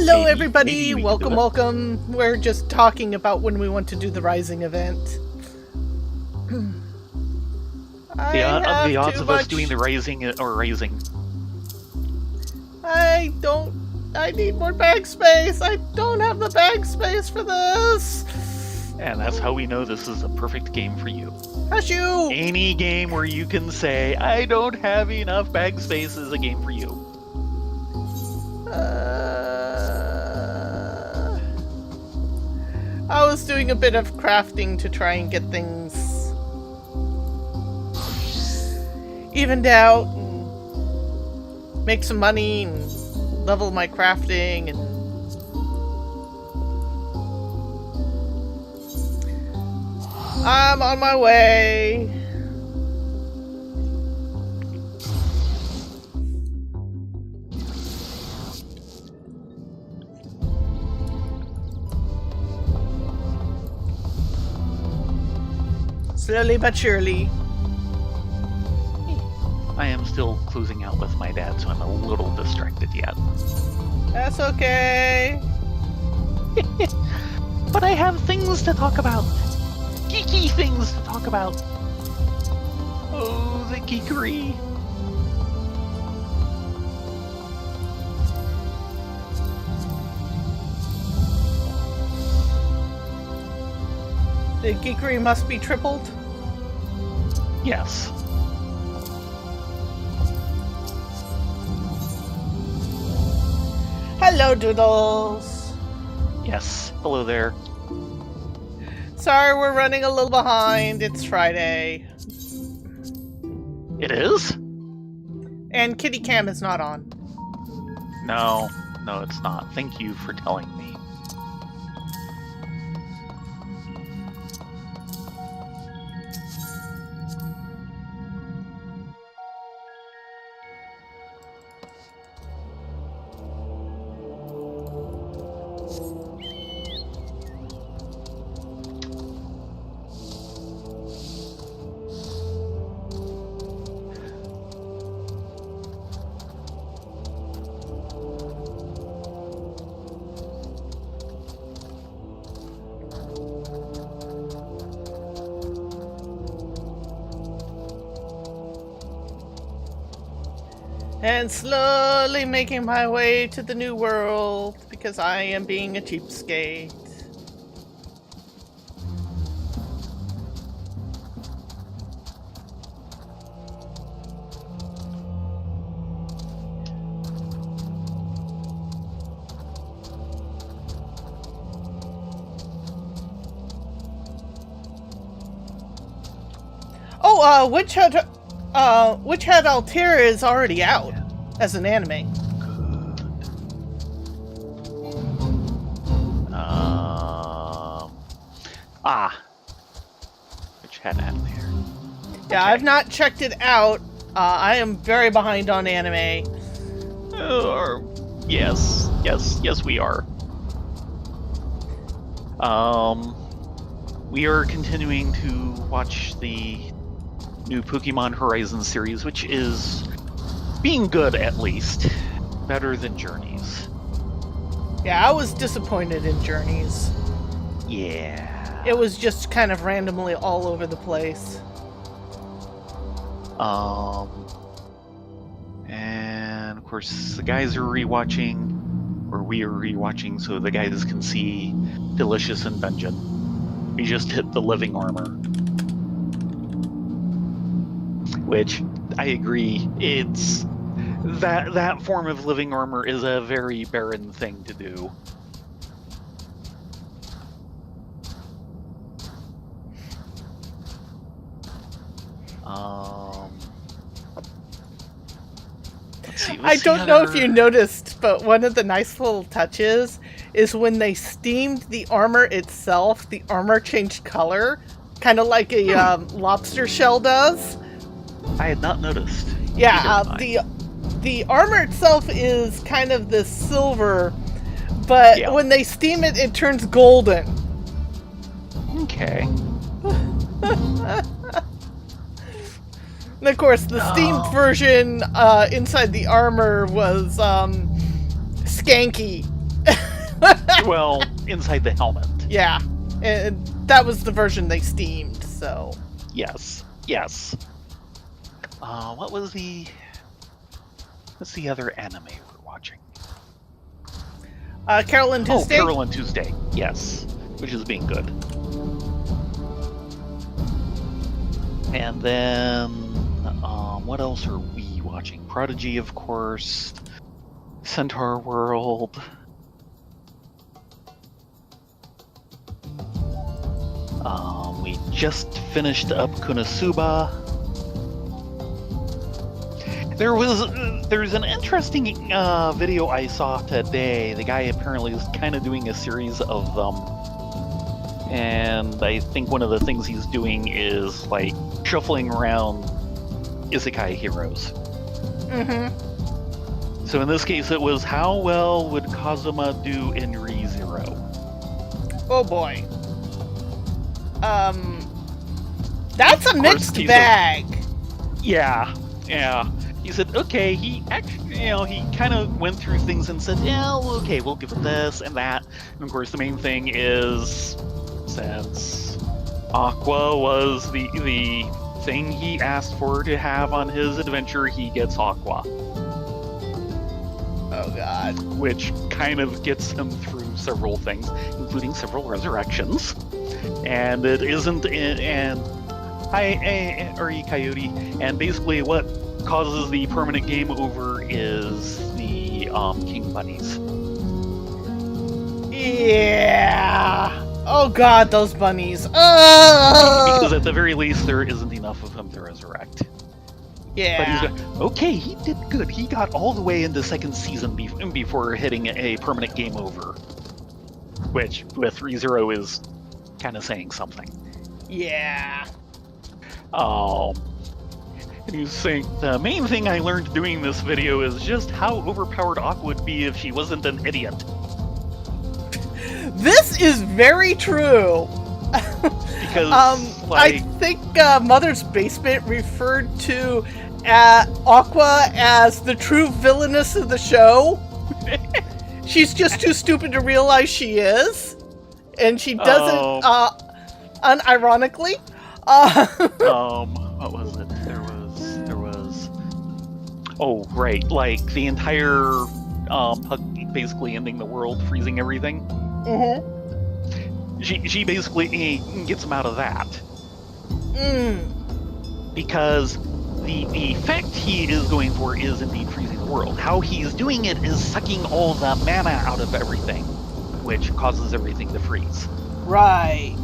Hello, Maybe everybody. we can do Welcome, it. welcome. We're just talking about when we want to do the Rising event. I have The odds too of us much. doing the raising are raising. I don't. I need more bag space. I don't have the bag space for this. And that's how we know this is a perfect game for you. Hush you! Any game where you can say, I don't have enough bag space is a game for you. I was doing a bit of crafting to try and get things evened out and make some money and level my crafting and I'm on my way. Slowly but surely. I am still closing out with my dad, so I'm a little distracted yet. That's okay. But I have things to talk about. Geeky things to talk about. Oh, the geekery. The geekery must be tripled. Yes. Hello, Doodles. Yes. Hello there. Sorry, we're running a little behind. It's Friday. It is? And Kitty Cam is not on. No, it's not. Thank you for telling me. And slowly making my way to the new world because I am being a cheapskate. Oh, Witch Hat Altera is already out as an anime. Which had that there? Yeah, Okay. I've not checked it out. I am very behind on anime. Yes, we are. We are continuing to watch the new Pokemon Horizon series, which is being good at least. Better than Journeys. Yeah, I was disappointed in Journeys. Yeah. It was just kind of randomly all over the place. And of course the guys are rewatching, or we are rewatching, so the guys can see Delicious in Dungeon. We just hit the living armor. Which, I agree, it's... That form of living armor is a very barren thing to do. I don't know if you noticed, but one of the nice little touches is when they steamed the armor itself, the armor changed color, kind of like a lobster shell does. I had not noticed. Yeah, the armor itself is kind of this silver, but when they steam it, it turns golden. Okay. And of course, the steamed version inside the armor was skanky. Well, inside the helmet. Yeah, and that was the version they steamed, so... Yes. What was the... What's the other anime we're watching? Carol and Tuesday? Oh, Carol and Tuesday, yes. Which is being good. And then... what else are we watching? Prodigy, of course. Centaur World. We just finished up Konosuba. There's an interesting video I saw today. The guy apparently is kind of doing a series of them. And I think one of the things he's doing is like shuffling around isekai heroes. Mm-hmm. So in this case it was, how well would Kazuma do in ReZero? Oh boy. That's a mixed bag. Yeah. He said, okay, he actually, he kind of went through things and said, yeah, okay, we'll give it this and that. And of course, the main thing is, since Aqua was the thing he asked for to have on his adventure, he gets Aqua. Oh, God. Which kind of gets him through several things, including several resurrections. And it isn't Coyote. And basically what causes the permanent game over is the King Bunnies. Yeah. Oh God, those bunnies. Oh! Because at the very least, there isn't enough of him to resurrect. Yeah. But he's going, okay, he did good. He got all the way into second season before hitting a permanent game over. Which, with ReZero, is kind of saying something. Yeah. And he was saying, the main thing I learned doing this video is just how overpowered Aqua would be if she wasn't an idiot. This is very true. Because, I think Mother's Basement referred to Aqua as the true villainess of the show. She's just too stupid to realize she is. And she doesn't, unironically. What was it? There was... Oh, right. Like, the entire Puck basically ending the world, freezing everything. Mm-hmm. She basically gets him out of that. Because the effect he is going for is indeed freezing the world. How he's doing it is sucking all the mana out of everything, which causes everything to freeze. Right.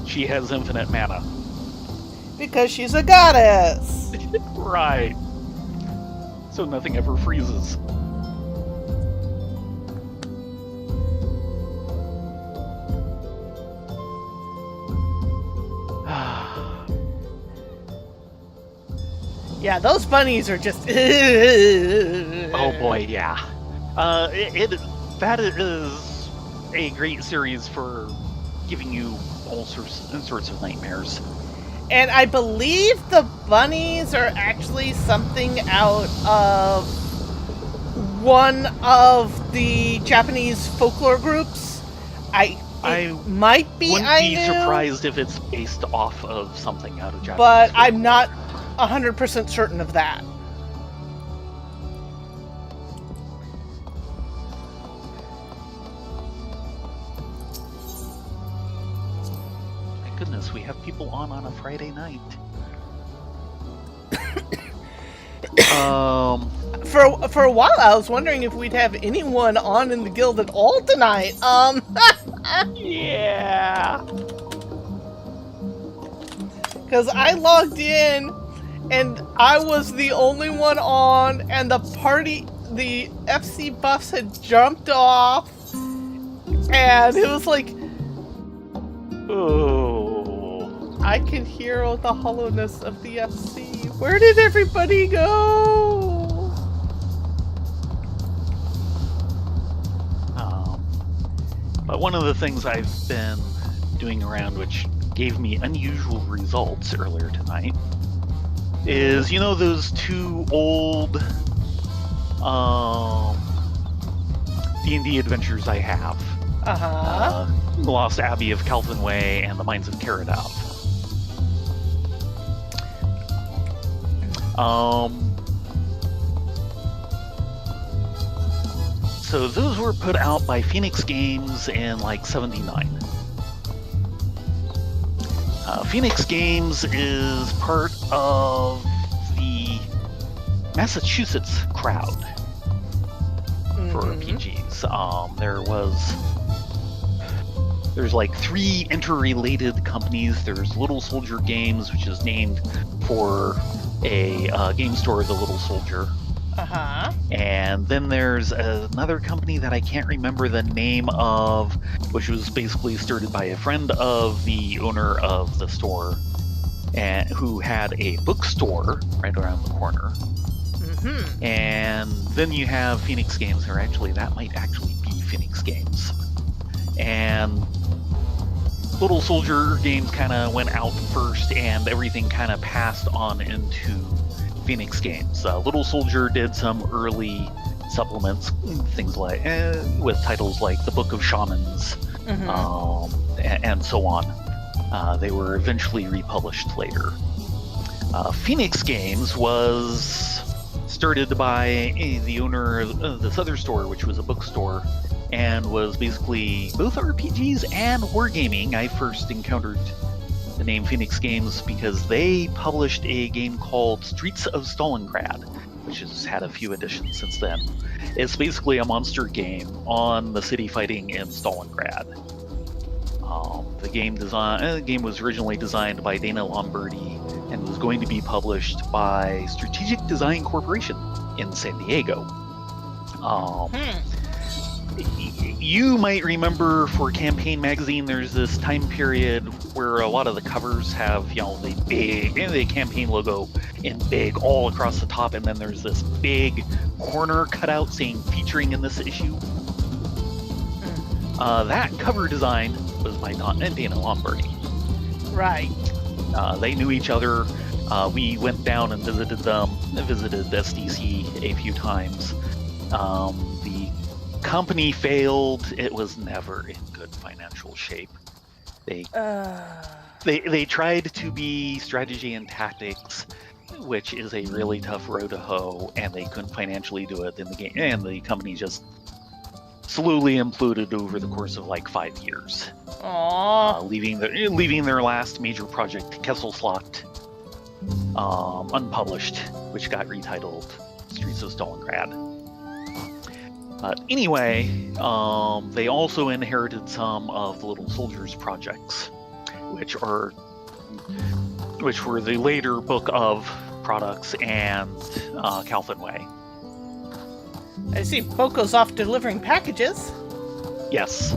She has infinite mana. Because she's a goddess. Right. So nothing ever freezes. Yeah, those bunnies are just... Oh boy, yeah. That is a great series for giving you all sorts of nightmares. And I believe the bunnies are actually something out of one of the Japanese folklore groups. It might be. Wouldn't be surprised if it's based off of something out of Japanese but folklore. I'm not 100% certain of that. Goodness, we have people on a Friday night. For a while, I was wondering if we'd have anyone on in the guild at all tonight. Yeah. Because I logged in, and I was the only one on, and the FC buffs had jumped off, and it was like... Oh. I can hear the hollowness of the FC. Where did everybody go? But one of the things I've been doing around, which gave me unusual results earlier tonight, is, those two old D&D adventures I have. Uh-huh. The Lost Abbey of Calvin Way, and the Mines of Karadov. So those were put out by Phoenix Games in like 79. Phoenix Games is part of the Massachusetts crowd for RPGs. There's like 3 interrelated companies. There's Little Soldier Games, which is named for a game store, The Little Soldier. Uh-huh. And then there's another company that I can't remember the name of, which was basically started by a friend of the owner of the store, and who had a bookstore right around the corner. Mm-hmm. And then you have Phoenix Games, or actually that might actually be Phoenix Games. And Little Soldier Games kind of went out first, and everything kind of passed on into Phoenix Games. Little Soldier did some early supplements, things like with titles like The Book of Shamans, and so on. They were eventually republished later. Phoenix Games was started by the owner of this other store, which was a bookstore, and was basically both RPGs and wargaming. I first encountered the name Phoenix Games because they published a game called Streets of Stalingrad, which has had a few editions since then. It's basically a monster game on the city fighting in Stalingrad. The game was originally designed by Dana Lombardi and was going to be published by Strategic Design Corporation in San Diego. You might remember for Campaign Magazine, there's this time period where a lot of the covers have, the campaign logo in big all across the top, and then there's this big corner cutout saying featuring in this issue. That cover design was by Dana Lombardi. Right. They knew each other. We went down and visited them, visited SDC a few times. The company failed. It was never in good financial shape. They tried to be strategy and tactics, which is a really tough row to hoe, and they couldn't financially do it in the game, and the company just slowly imploded over the course of like 5 years. Leaving their last major project, Kesselslot, unpublished, which got retitled Streets of Stalingrad. Anyway, they also inherited some of the Little Soldiers projects, which were the later Book of products and Calvin Way. I see Poco's off delivering packages. Yes.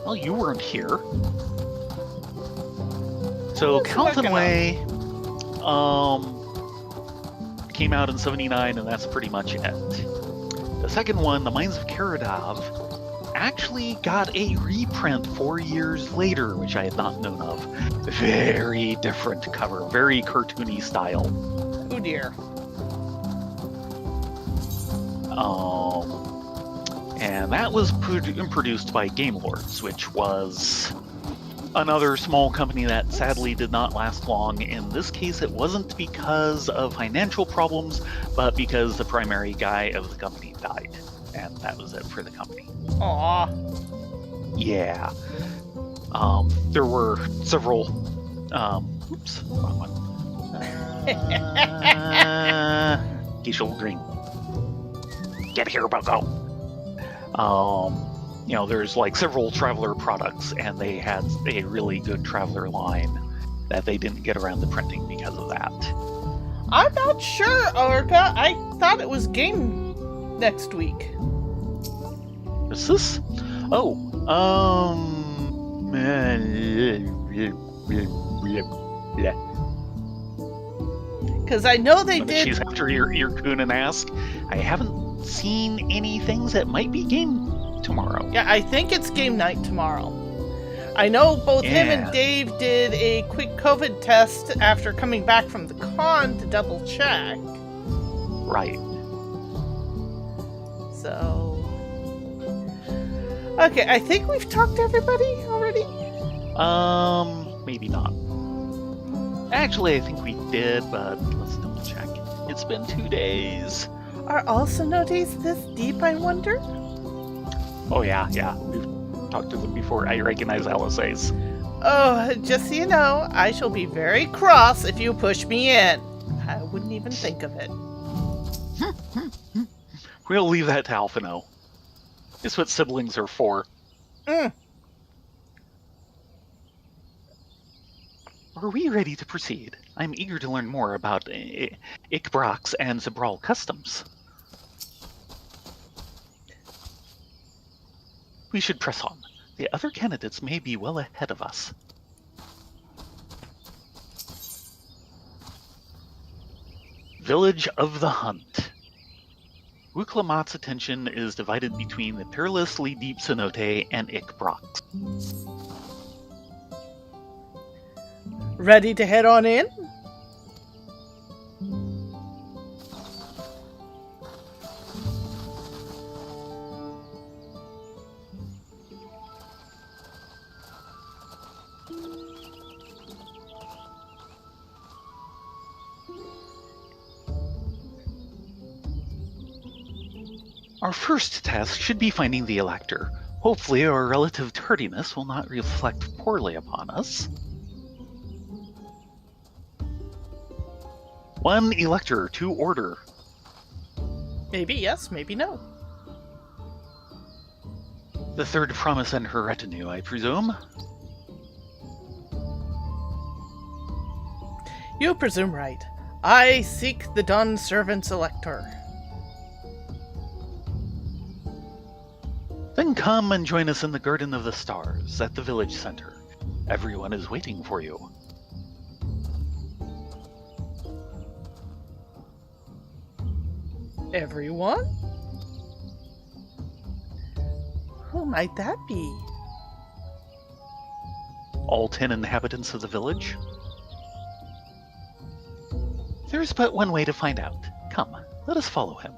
Well, you weren't here. So Calvin Way came out in 79, and that's pretty much it. The second one, The Mines of Karadov, actually got a reprint 4 years later, which I had not known of. Very different cover, very cartoony style. Oh dear. And that was produced by Game Lords, which was another small company that sadly did not last long. In this case, it wasn't because of financial problems, but because the primary guy of the company died. And that was it for the company. Aww. Yeah. There were several... oops, wrong one. Geisha Green. Get here, Bogo. There's like several Traveler products, and they had a really good Traveler line that they didn't get around to printing because of that. I'm not sure, Orca. I thought it was game next week. Is this? Oh, Because I know they did. She's after your coon and ask. I haven't seen any things that might be game tomorrow. Yeah, I think it's game night tomorrow. I know both him and Dave did a quick COVID test after coming back from the con to double check. Right. So Okay, I think we've talked to everybody already. Maybe not. Actually, I think we did, but let's double check. It's been 2 days. Are all cenotes this deep, I wonder? Oh yeah. We've talked to them before. I recognize LSAs. Oh, just so you know, I shall be very cross if you push me in. I wouldn't even think of it. We'll leave that to Alphino. It's what siblings are for. Mm. Are we ready to proceed? I'm eager to learn more about Ikbrox and Zabral customs. We should press on. The other candidates may be well ahead of us. Village of the Hunt. Wuklamat's attention is divided between the perilously deep cenote and Ikbrox. Ready to head on in? Our first task should be finding the elector. Hopefully our relative tardiness will not reflect poorly upon us. One elector to order. Maybe yes, maybe no. The third promise and her retinue, I presume. You presume right. I seek the Dawn Servant's elector. Then come and join us in the Garden of the Stars at the village center. Everyone is waiting for you. Everyone? Who might that be? All 10 inhabitants of the village? There's but one way to find out. Come, let us follow him.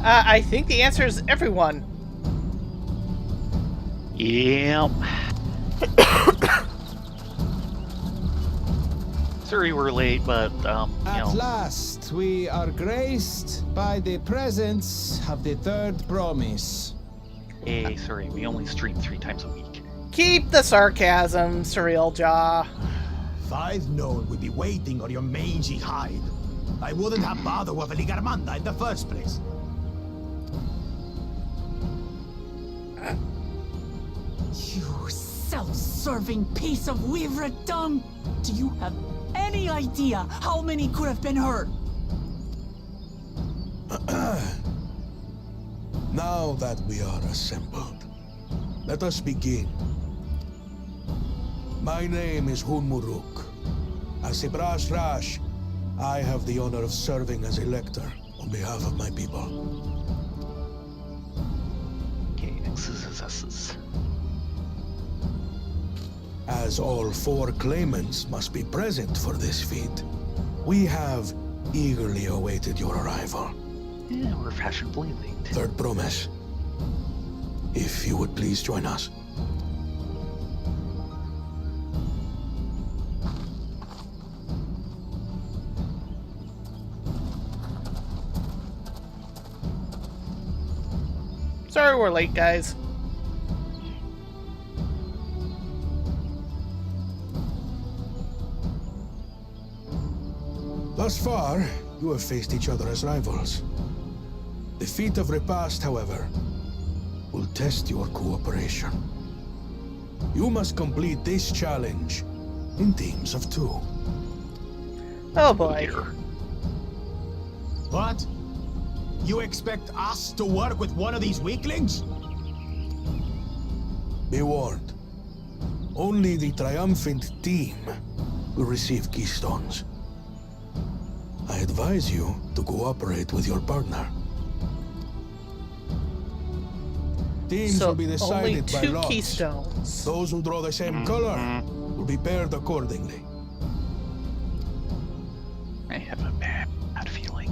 I think the answer is everyone. Yep. Sorry we're late, but, At last, we are graced by the presence of the third promise. Hey, sorry, we only stream 3 times a week. Keep the sarcasm, Surreal Jaw. If I'd known we'd be waiting on your mangy hide, I wouldn't have bothered with Ligarmanda in the first place. You self-serving piece of weaver dung! Do you have any idea how many could have been hurt? Now that we are assembled, let us begin. My name is Hunmuruk. As a Brash Rash, I have the honor of serving as elector on behalf of my people. Okay, X's is S's. As all 4 claimants must be present for this feat, we have eagerly awaited your arrival. Yeah, we're fashionably late. Third promise. If you would please join us. Sorry we're late, guys. Thus far, you have faced each other as rivals. The feat of repast, however, will test your cooperation. You must complete this challenge in teams of 2. Oh boy. Dear. What? You expect us to work with one of these weaklings? Be warned. Only the triumphant team will receive keystones. I advise you to cooperate with your partner. Teams So will be only decided by 2 lots. keystones. Those who draw the same color will be paired accordingly. I have a bad feeling.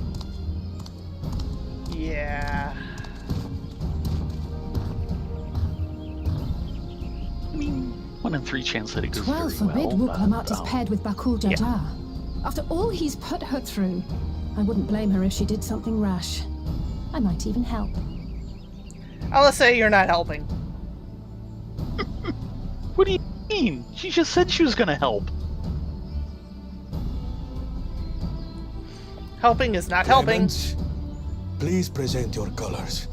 Yeah. I mean, 1 in 3 chance that it goes Well, very forbid well. Wuklamat is paired with Bakul Jaja. After all he's put her through, I wouldn't blame her if she did something rash. I might even help. I'll say you're not helping. What do you mean? She just said she was gonna help. Helping is not helping. Clemens, please present your colors.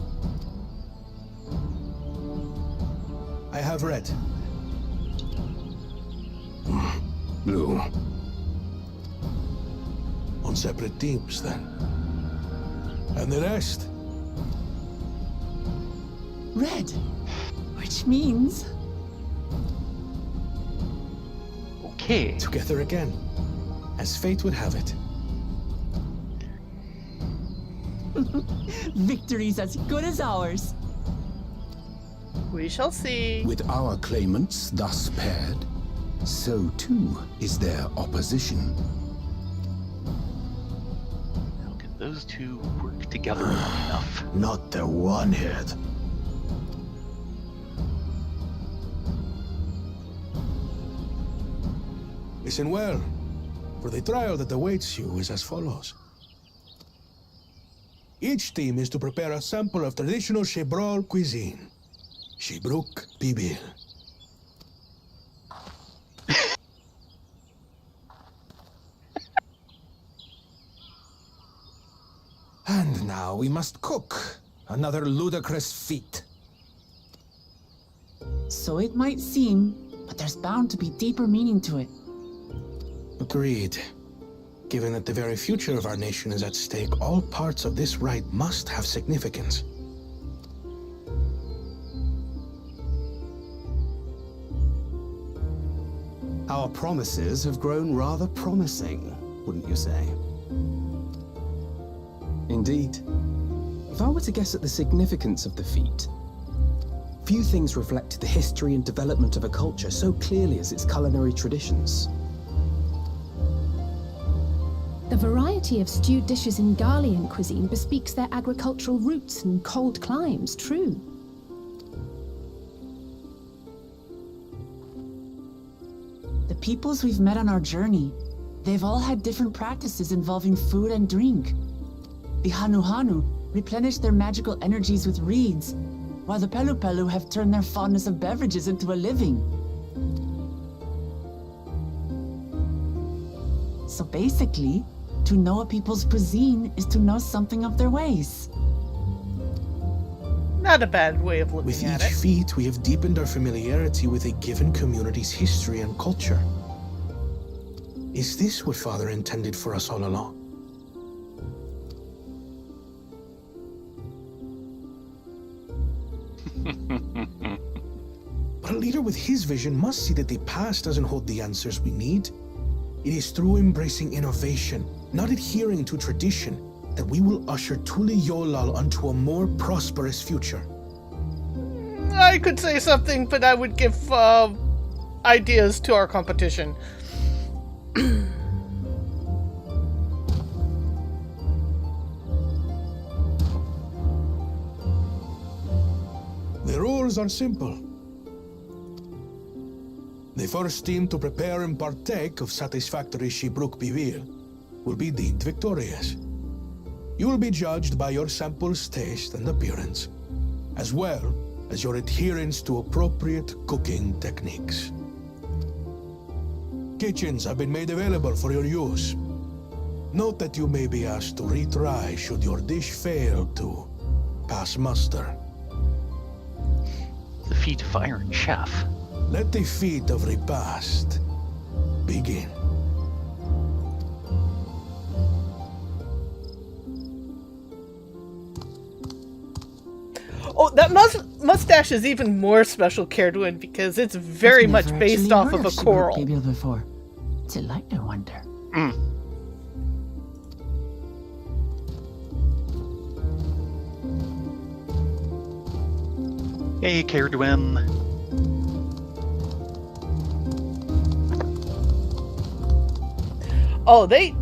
I have red. Blue. On separate teams, then. And the rest? Red. Which means... Okay. Together again, as fate would have it. victory's as good as ours. We shall see. With our claimants thus paired, so too is their opposition. How can those 2 work together enough? Not the one head. Listen well, for the trial that awaits you is as follows. Each team is to prepare a sample of traditional Shebrol cuisine. Shibruk Bibil. And now we must cook. Another ludicrous feat. So it might seem, but there's bound to be deeper meaning to it. Agreed. Given that the very future of our nation is at stake, all parts of this rite must have significance. Our promises have grown rather promising, wouldn't you say? Indeed. If I were to guess at the significance of the feat, few things reflect the history and development of a culture so clearly as its culinary traditions. The variety of stewed dishes in Garlean cuisine bespeaks their agricultural roots and cold climes, true. The peoples we've met on our journey, they've all had different practices involving food and drink. The Hanu replenish their magical energies with reeds, while the Pelu have turned their fondness of beverages into a living. So basically, to know a people's cuisine is to know something of their ways. Not a bad way of looking With at each it. feat, we have deepened our familiarity with a given community's history and culture. Is this what Father intended for us all along? But a leader with his vision must see that the past doesn't hold the answers we need. It is through embracing innovation, not adhering to tradition, that we will usher Tuli Yolal onto a more prosperous future. I could say something, but I would give ideas to our competition. The rules are simple. The first team to prepare and partake of satisfactory Shibruk Bivir will be deemed victorious. You will be judged by your sample's taste and appearance, as well as your adherence to appropriate cooking techniques. Kitchens have been made available for your use. Note that you may be asked to retry should your dish fail to pass muster. The feat of Iron Chef. Let the feat of repast begin. Oh, that mustache is even more special, Cairduin, because it's very much based off of a coral. Before. What's it like, I wonder? Hey, Caerdwin. Oh, they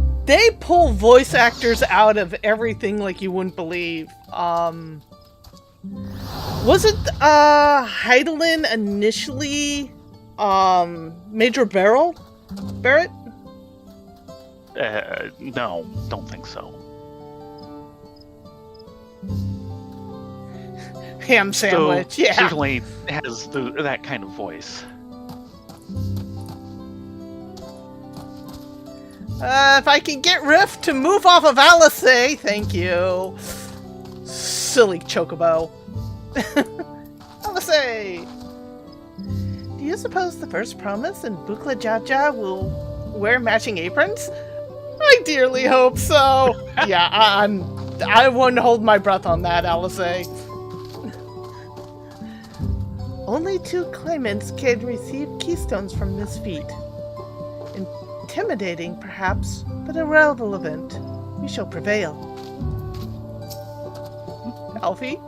pull voice actors out of everything like you wouldn't believe. Wasn't Heidelin initially Major Barrett? No, don't think so. Ham sandwich, yeah. Certainly has that kind of voice. If I can get Riff to move off of Alice, thank you. Silly chocobo. Alice! Do you suppose the first promise and Bukla Jaja will wear matching aprons? I dearly hope so. Yeah, I wouldn't hold my breath on that, Alice. Only 2 claimants can receive keystones from this feat. Intimidating, perhaps, but irrelevant. We shall prevail. Alfie?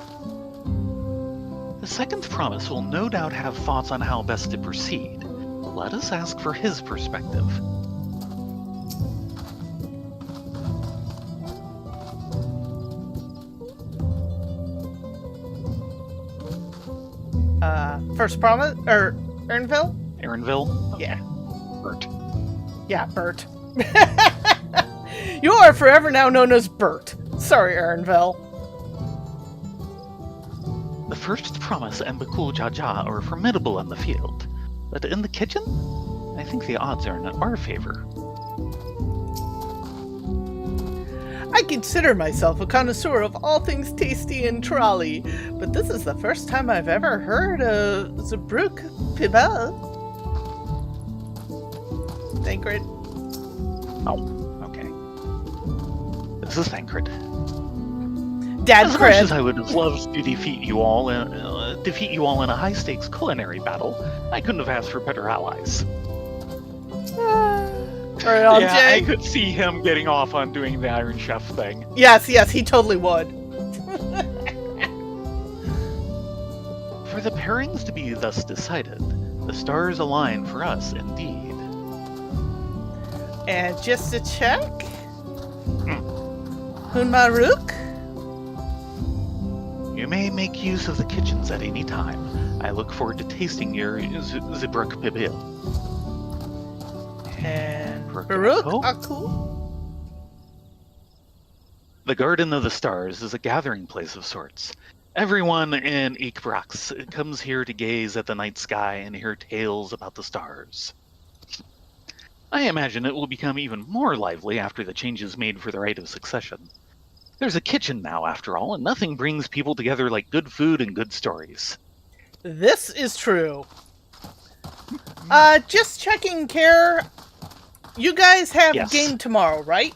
The second promise will no doubt have thoughts on how best to proceed. Let us ask for his perspective. First promise? Ernville? Erinville? Yeah. Bert. Yeah, Bert. You are forever now known as Bert. Sorry, Ernville. The first promise and Bakul Jaja are formidable in the field, but in the kitchen, I think the odds are in our favor. I consider myself a connoisseur of all things tasty and trolley, but this is the first time I've ever heard of Zabruk Pibel. Thancred. Oh, okay. This is Thancred. Dad As much as I would have loved to defeat you all in a high-stakes culinary battle, I couldn't have asked for better allies. Yeah, I could see him getting off on doing the Iron Chef thing. Yes, he totally would. For the pairings to be thus decided, the stars align for us indeed. And just to check, Hunmaruk? You may make use of the kitchens at any time. I look forward to tasting your Zibruk Pibil. And Baruch Aku? The Garden of the Stars is a gathering place of sorts. Everyone in Ikbrax comes here to gaze at the night sky and hear tales about the stars. I imagine it will become even more lively after the changes made for the Rite of Succession. There's a kitchen now, after all, and nothing brings people together like good food and good stories. This is true. Just checking, Care. You guys have a game tomorrow, right?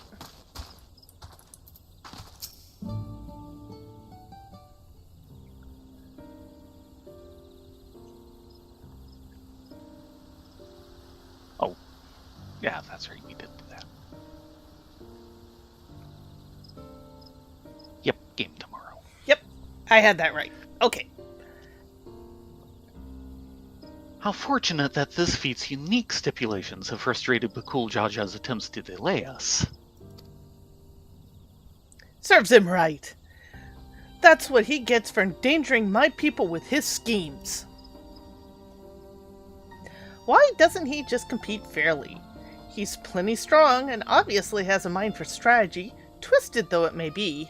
Oh, yeah, that's right. We did do that. Yep, game tomorrow. Yep, I had that right. Okay. How fortunate that this feat's unique stipulations have frustrated Bakul Jaja's attempts to delay us. Serves him right. That's what he gets for endangering my people with his schemes. Why doesn't he just compete fairly? He's plenty strong and obviously has a mind for strategy, twisted though it may be.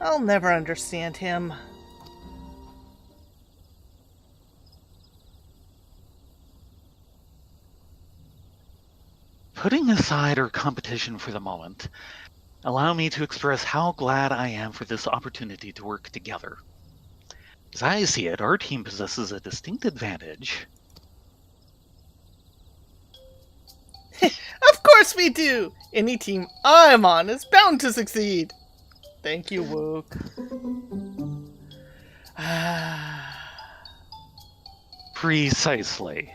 I'll never understand him. Putting aside our competition for the moment, allow me to express how glad I am for this opportunity to work together. As I see it, our team possesses a distinct advantage. Of course we do! Any team I'm on is bound to succeed. Thank you, Wook. Precisely.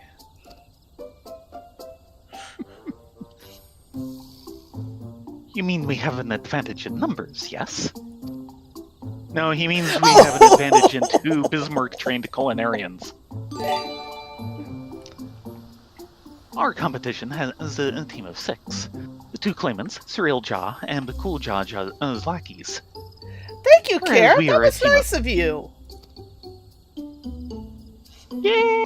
You mean we have an advantage in numbers, yes? No, he means we have an advantage in 2 Bismarck-trained culinarians. Our competition has a team of 6. The 2 claimants, Cyril Jha and the Cool Jha lackeys. Thank you, Whereas Kara. we That are a was team nice of you. Yay!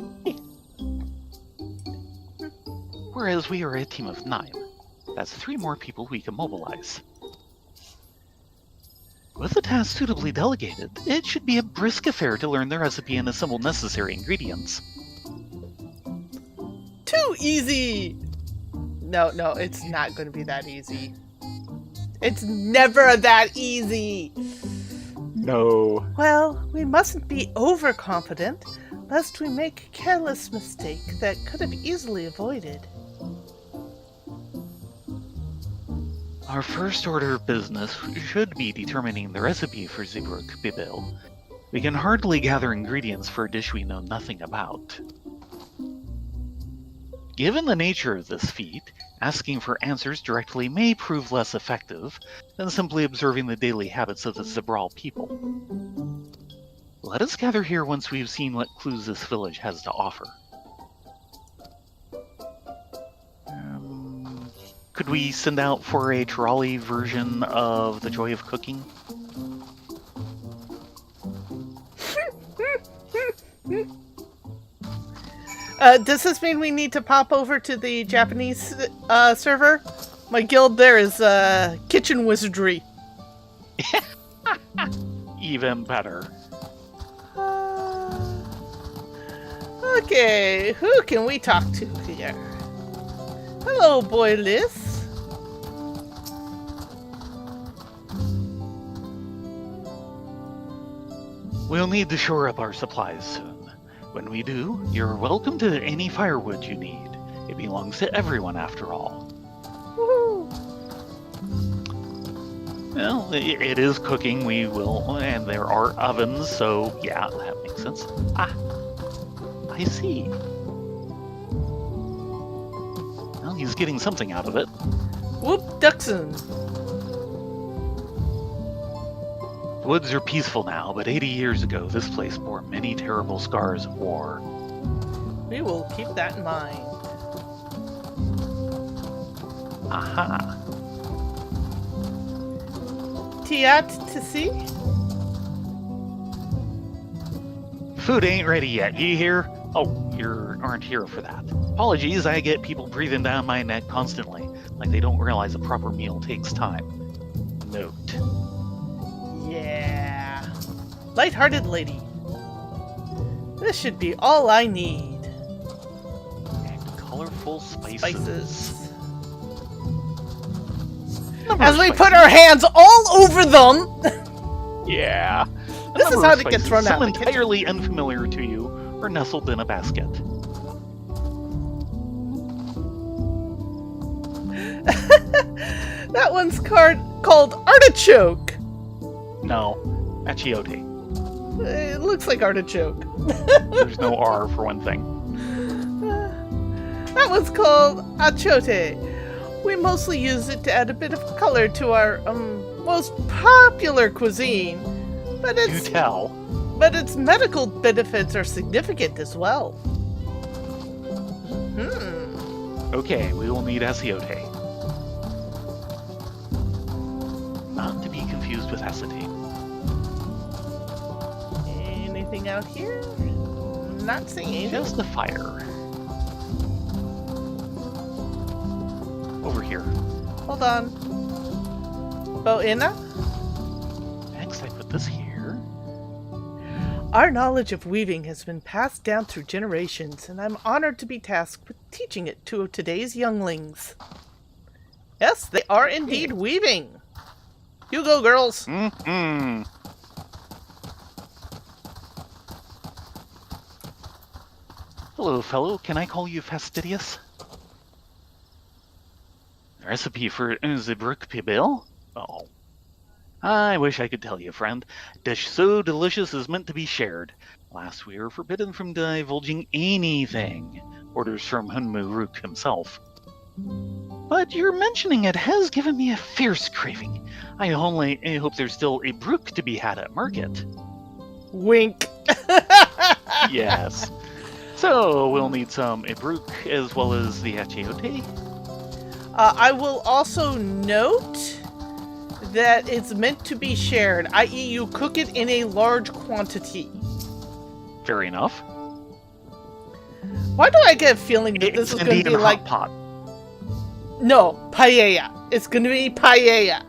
Whereas we are a team of 9. That's 3 more people we can mobilize. With the task suitably delegated, it should be a brisk affair to learn the recipe and assemble necessary ingredients. Too easy! No, it's not going to be that easy. It's never that easy! No. Well, we mustn't be overconfident, lest we make a careless mistake that could have easily avoided. Our first order of business should be determining the recipe for Zeebrugge Bibil. We can hardly gather ingredients for a dish we know nothing about. Given the nature of this feat, asking for answers directly may prove less effective than simply observing the daily habits of the Zabral people. Let us gather here once we've seen what clues this village has to offer. Could we send out for a trolley version of The Joy of Cooking? Does this mean we need to pop over to the Japanese server? My guild there is kitchen wizardry. Even better. Okay, who can we talk to here? Hello, boy Liz. We'll need to shore up our supplies soon. When we do, you're welcome to any firewood you need. It belongs to everyone after all. Woohoo! Well, it is cooking, and there are ovens, so yeah, that makes sense. Ah, I see. Well, he's getting something out of it. Whoop, Duxon. The woods are peaceful now, but 80 years ago, this place bore many terrible scars of war. We will keep that in mind. Aha. Tiat to see? Food ain't ready yet, you hear? Oh, you aren't here for that. Apologies, I get people breathing down my neck constantly, like they don't realize a proper meal takes time. Note. Yeah. Light-hearted lady. This should be all I need. And colorful spices. As we put our hands all over them! Yeah. This is how it gets thrown out. Some entirely unfamiliar to you are nestled in a basket. That one's called Artichoke. No, achiote. It looks like artichoke. There's no R for one thing. That one's called achote. We mostly use it to add a bit of color to our most popular cuisine. But Do tell. But its medical benefits are significant as well. Okay, we will need achiote. Not to be confused with acetate. Anything out here? Not seeing anything. Just the fire. Over here. Hold on. Boina? Next, I put this here. Our knowledge of weaving has been passed down through generations, and I'm honored to be tasked with teaching it to today's younglings. Yes, they are indeed weaving. You go, girls. Mm-hmm. Hello, fellow. Can I call you fastidious? Recipe for Zeebrugge Bibil? Oh. I wish I could tell you, friend. Dish so delicious is meant to be shared. Last, we were forbidden from divulging anything. Orders from Hunmu Rook himself. But your mentioning it has given me a fierce craving. I hope there's still a brook to be had at market. Wink. Yes. So we'll need some brook as well as the achiote. I will also note that it's meant to be shared, i.e. you cook it in a large quantity. Fair enough. Why do I get a feeling that this is going to be like... hot pot. No, paella. It's going to be paella.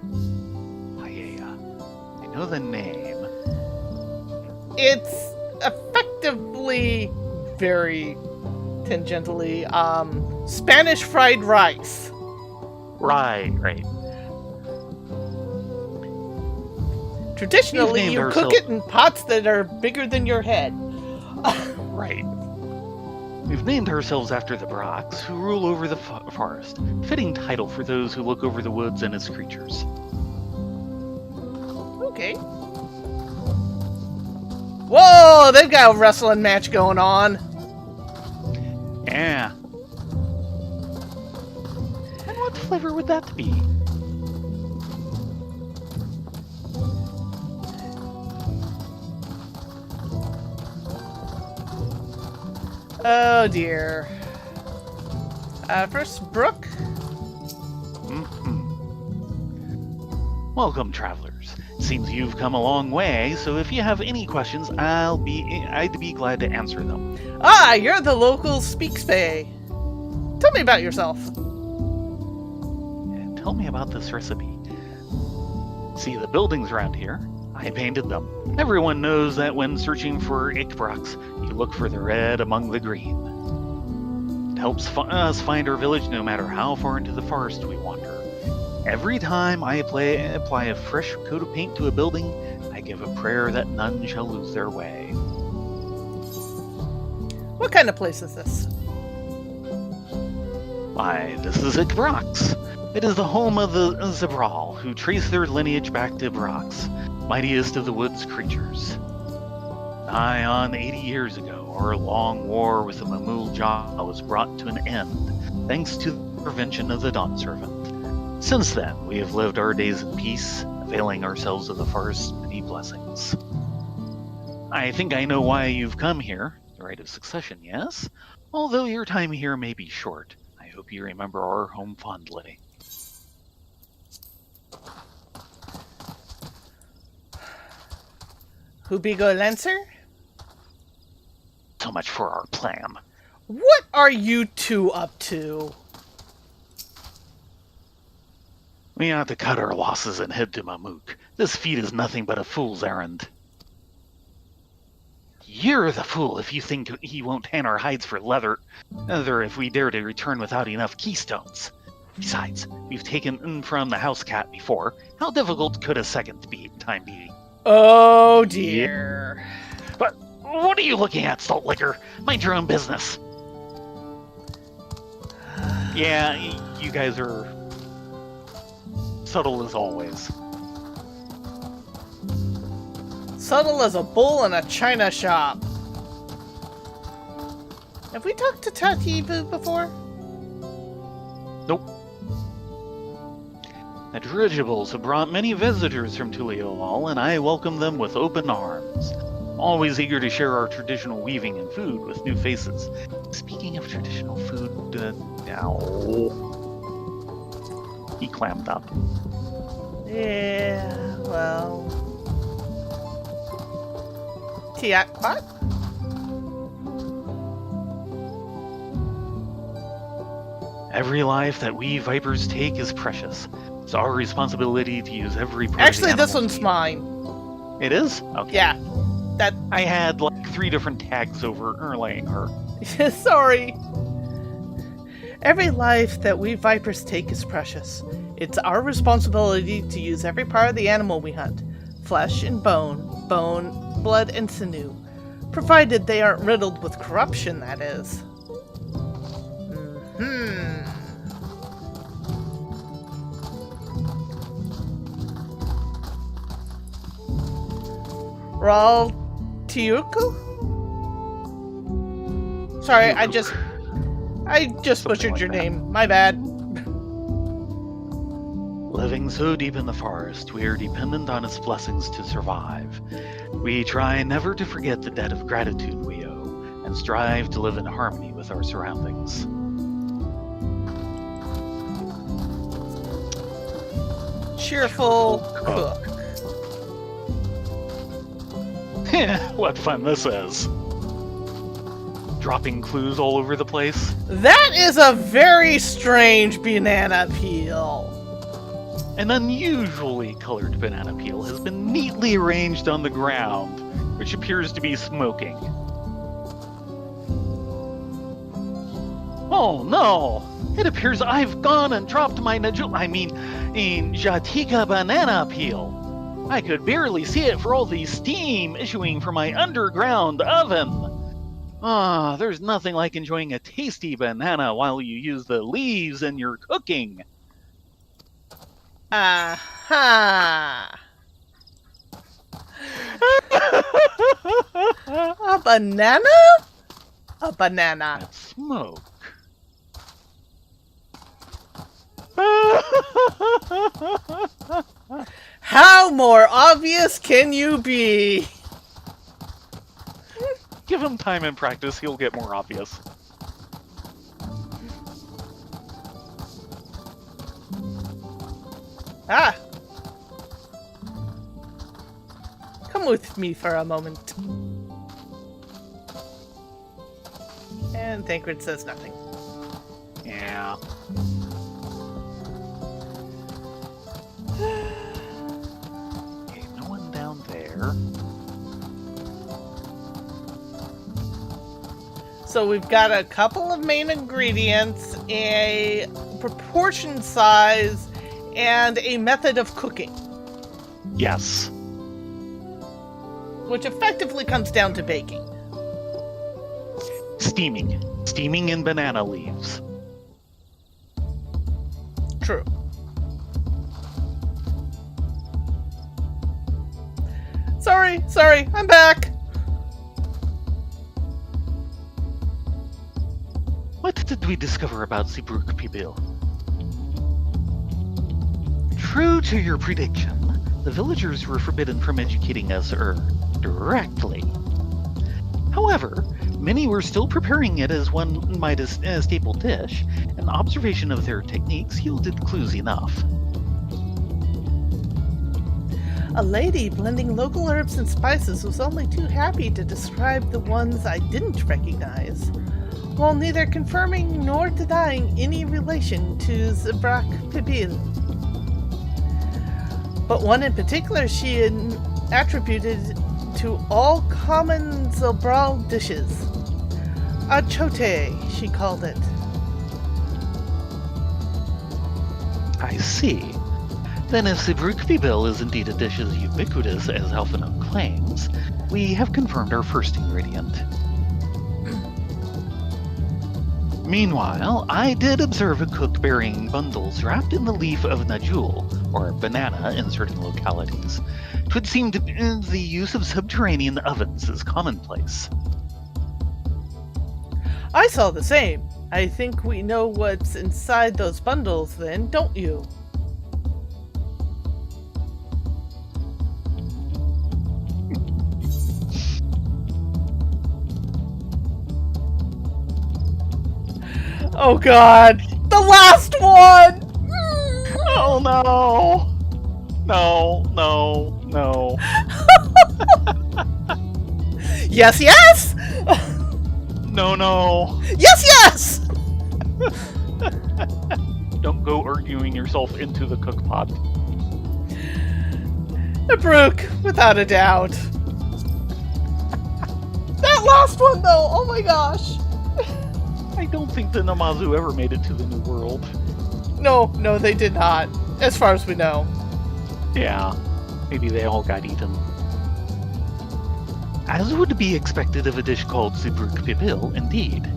Paella. I know the name. It's effectively, very tangentially, Spanish fried rice. Right. Traditionally, you cook it in pots that are bigger than your head. Right. We've named ourselves after the Brocks, who rule over the forest. Fitting title for those who look over the woods and its creatures. Okay. Whoa, they've got a wrestling match going on. Yeah. And what flavor would that be? Oh dear. First, Brooke. Welcome, travelers. Seems you've come a long way, so if you have any questions, I'd be glad to answer them. Ah, you're the local Speakspae. Tell me about yourself. And tell me about this recipe. See the buildings around here? I painted them. Everyone knows that when searching for Ickbrox, you look for the red among the green. It helps us find our village no matter how far into the forest we wander. Every time I apply a fresh coat of paint to a building, I give a prayer that none shall lose their way. What kind of place is this? Why, this is Ickbrox. It is the home of the Zabral, who trace their lineage back to Brox, mightiest of the woods creatures. Nigh on 80 years ago, our long war with the Mamul Jah was brought to an end, thanks to the intervention of the Dawn Servant. Since then, we have lived our days in peace, availing ourselves of the forest's many blessings. I think I know why you've come here. The right of succession, yes? Although your time here may be short, I hope you remember our home fondly. Hubigo Lancer? So much for our plan. What are you two up to? We ought to cut our losses and head to Mamook. This feat is nothing but a fool's errand. You're the fool if you think he won't tan our hides for leather, other if we dare to return without enough keystones. Besides, we've taken from the house cat before. How difficult could a second time be? Oh dear. But what are you looking at, Salt Licker? Mind your own business. Yeah, you guys are subtle as always. Subtle as a bull in a china shop. Have we talked to Tativu before? Nope. The dirigibles have brought many visitors from Tuliolal, and I welcome them with open arms. Always eager to share our traditional weaving and food with new faces. Speaking of traditional food, now... He clammed up. Yeah, well... Tiakbot? Every life that we Vipers take is precious. It's our responsibility to use every part Actually, of the this one's mine. It is? Okay. Yeah. That... I had like 3 different tags overlaying her. Sorry. Every life that we Vipers take is precious. It's our responsibility to use every part of the animal we hunt. Flesh and bone, blood and sinew. Provided they aren't riddled with corruption, that is. Ral Tiuku? Sorry, I just butchered your name. My bad. Living so deep in the forest, we are dependent on its blessings to survive. We try never to forget the debt of gratitude we owe, and strive to live in harmony with our surroundings. Cheerful cook. What fun this is. Dropping clues all over the place. That is a very strange banana peel. An unusually colored banana peel has been neatly arranged on the ground, which appears to be smoking. Oh no! It appears I've gone and dropped my Jatika banana peel. I could barely see it for all the steam issuing from my underground oven. There's nothing like enjoying a tasty banana while you use the leaves in your cooking. Aha! A banana? A banana. That smoke. How more obvious can you be? Give him time and practice, he'll get more obvious. Ah! Come with me for a moment. And Thancred says nothing. Yeah. Okay, no one down there. So we've got a couple of main ingredients, a proportion size, and a method of cooking. Yes. Which effectively comes down to baking. Steaming. Steaming in banana leaves. True. Sorry, I'm back. What did we discover about the Brook Pibil? True to your prediction, the villagers were forbidden from educating us directly. However, many were still preparing it as one might a staple dish, and observation of their techniques yielded clues enough. A lady blending local herbs and spices was only too happy to describe the ones I didn't recognize, while neither confirming nor denying any relation to Zebrak Pibil. But one in particular she attributed to all common Zobral dishes. Achote, she called it. I see. Then if Zebrak Pibil is indeed a dish as ubiquitous as Alphinaud claims, we have confirmed our first ingredient. Meanwhile, I did observe a cook burying bundles wrapped in the leaf of Najul, or banana in certain localities. 'Twould seem to be the use of subterranean ovens is commonplace. I saw the same. I think we know what's inside those bundles then, don't you? Oh god! The last one! Oh no! No. Yes, yes! No. Yes! Don't go arguing yourself into the cook pot. Brooke, without a doubt. That last one though, oh my gosh! I don't think the Namazu ever made it to the New World. No, they did not. As far as we know. Yeah, maybe they all got eaten. As would be expected of a dish called Zebrak Pibil, indeed.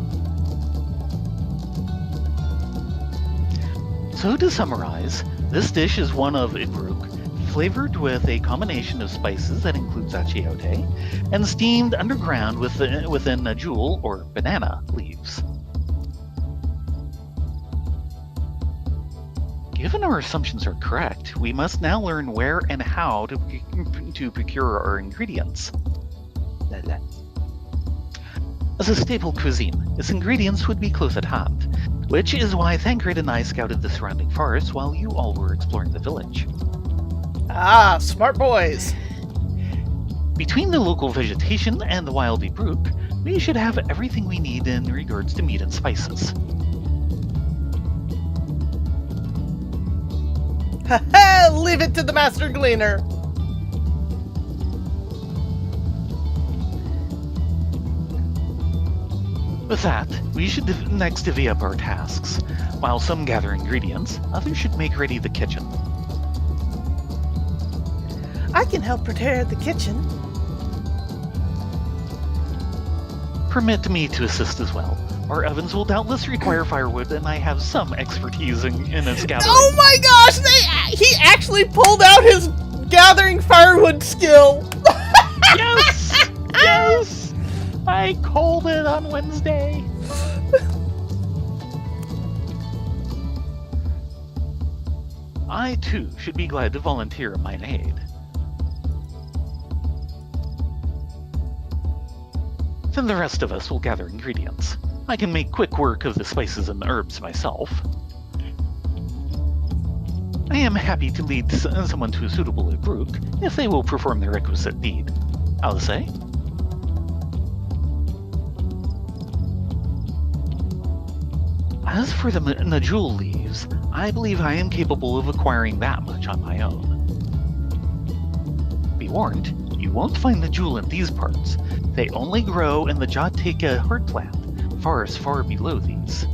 So to summarize, this dish is one of Ibruk, flavored with a combination of spices that includes achiote, and steamed underground within Najul, or banana, leaves. Given our assumptions are correct, we must now learn where and how to procure our ingredients. As a staple cuisine, its ingredients would be close at hand, which is why Thancred and I scouted the surrounding forest while you all were exploring the village. Ah, smart boys. Between the local vegetation and the Wildy Brook, we should have everything we need in regards to meat and spices. Haha, leave it to the Master Gleaner. With that, we should next divvy up our tasks. While some gather ingredients, others should make ready the kitchen. I can help prepare the kitchen. Permit me to assist as well. Our ovens will doubtless require firewood, and I have some expertise in its gathering. Oh my gosh! He actually pulled out his gathering firewood skill! Yes! Yes! I called it on Wednesday. I, too, should be glad to volunteer in mine aid. Then the rest of us will gather ingredients. I can make quick work of the spices and herbs myself. I am happy to lead someone to a suitable brook if they will perform the requisite deed. I'll say. As for the Najul leaves, I believe I am capable of acquiring that much on my own. Be warned, you won't find Najul in these parts. They only grow in the Jateka heartland, forests far below these.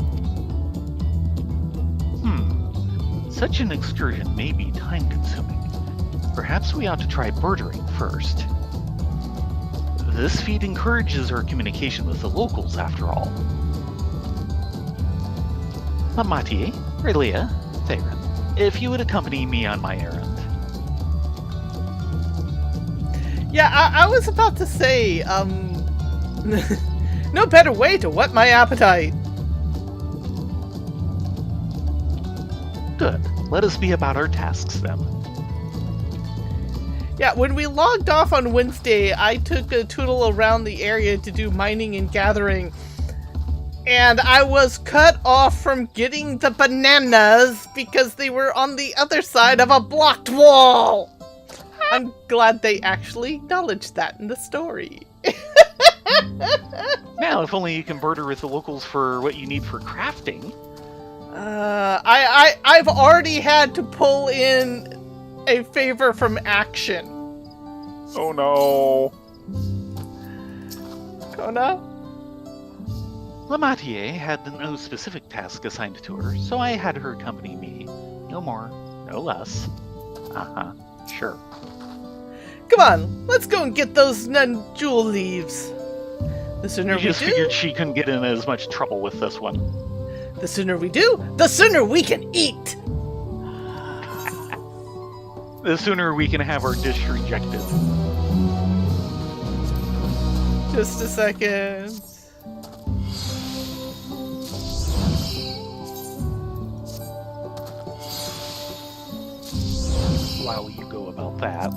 Such an excursion may be time-consuming. Perhaps we ought to try bartering first. This feat encourages our communication with the locals, after all. Mathieu, Relia, Theron, if you would accompany me on my errand. Yeah, I was about to say, no better way to whet my appetite. Good. Let us be about our tasks then. Yeah, when we logged off on Wednesday, I took a tootle around the area to do mining and gathering. And I was cut off from getting the bananas because they were on the other side of a blocked wall. I'm glad they actually acknowledged that in the story. Now, if only you can barter with the locals for what you need for crafting. I've already had to pull in a favor from action. Oh no. Kona? Lamatier had no specific task assigned to her, so I had her accompany me. No more, no less. Sure. Come on, let's go and get those Najul leaves. The sooner we do... You just figured she couldn't get in as much trouble with this one. The sooner we do, the sooner we can eat! The sooner we can have our dish rejected. Just a second. While you go about that.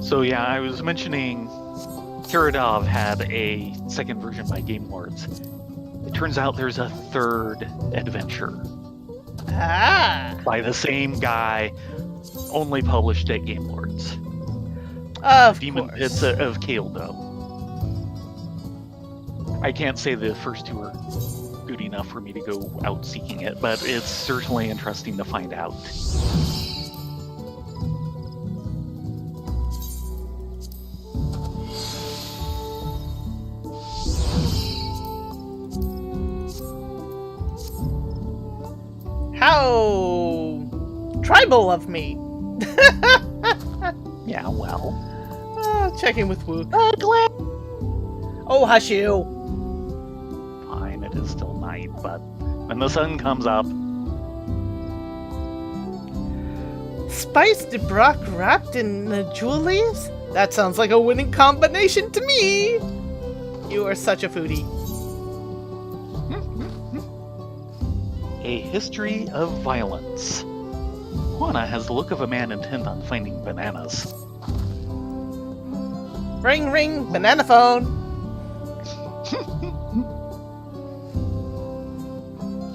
So yeah, I was mentioning Karadov had a second version by Game Lords. It turns out there's a third adventure. By the same guy, only published at Game Lords. Of Demon course. Pits of Kael'do. I can't say the first two are good enough for me to go out seeking it, but it's certainly interesting to find out. How tribal of me. Yeah, well. Checking with Wook. Oh, hush you. Fine, it is still night, but when the sun comes up... Spiced Brock wrapped in Najul leaves? That sounds like a winning combination to me. You are such a foodie. A History of Violence. Juana has the look of a man intent on finding bananas. Ring, ring, banana phone.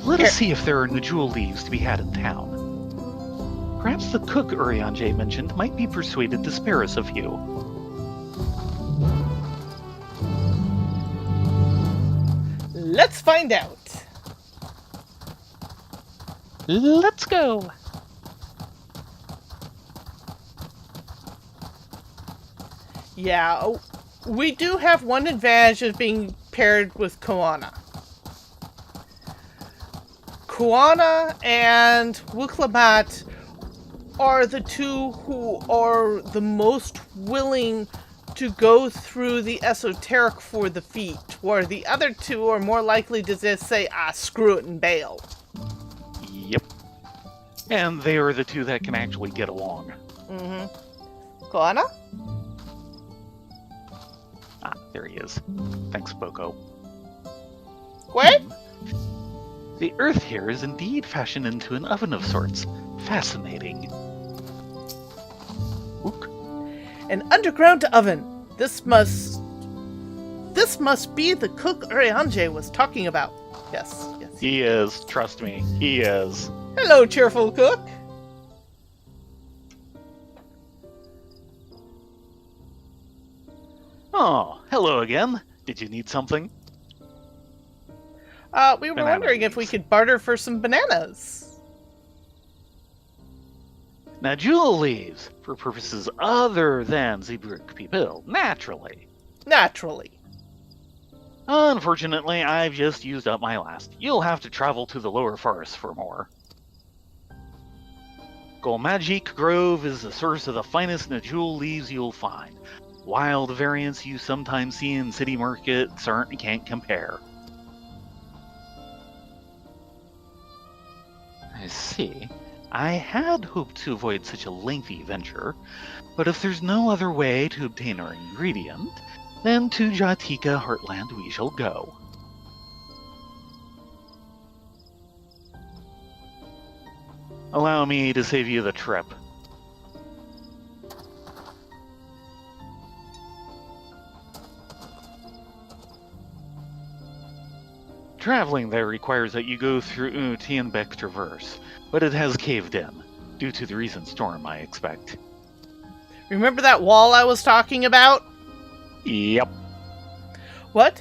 Let us see if there are Najul leaves to be had in town. Perhaps the cook Urianger mentioned might be persuaded to spare us a few. Let's find out. Let's go! Yeah, we do have one advantage of being paired with Kuana. Kuana and Wuklamat are the two who are the most willing to go through the esoteric for the feat, where the other two are more likely to just say, screw it and bail. Yep. And they are the two that can actually get along. Mm-hmm. Kuana? There he is. Thanks, Boko. What? The earth here is indeed fashioned into an oven of sorts. Fascinating. Ook. An underground oven. This must be the cook Urianger was talking about. Yes. He is. Trust me. He is. Hello, cheerful cook. Oh, hello again. Did you need something? We were wondering if we could barter for some bananas. Najul leaves, for purposes other than Zeebrugge people, naturally. Naturally. Unfortunately, I've just used up my last. You'll have to travel to the lower forest for more. Golmagic Grove is the source of the finest Najul leaves you'll find. Wild variants you sometimes see in city markets can't compare. I see. I had hoped to avoid such a lengthy venture, but if there's no other way to obtain our ingredient, then to Jatika Heartland we shall go. Allow me to save you the trip. Traveling there requires that you go through Tianbeck Traverse, but it has caved in, due to the recent storm, I expect. Remember that wall I was talking about? Yep. What?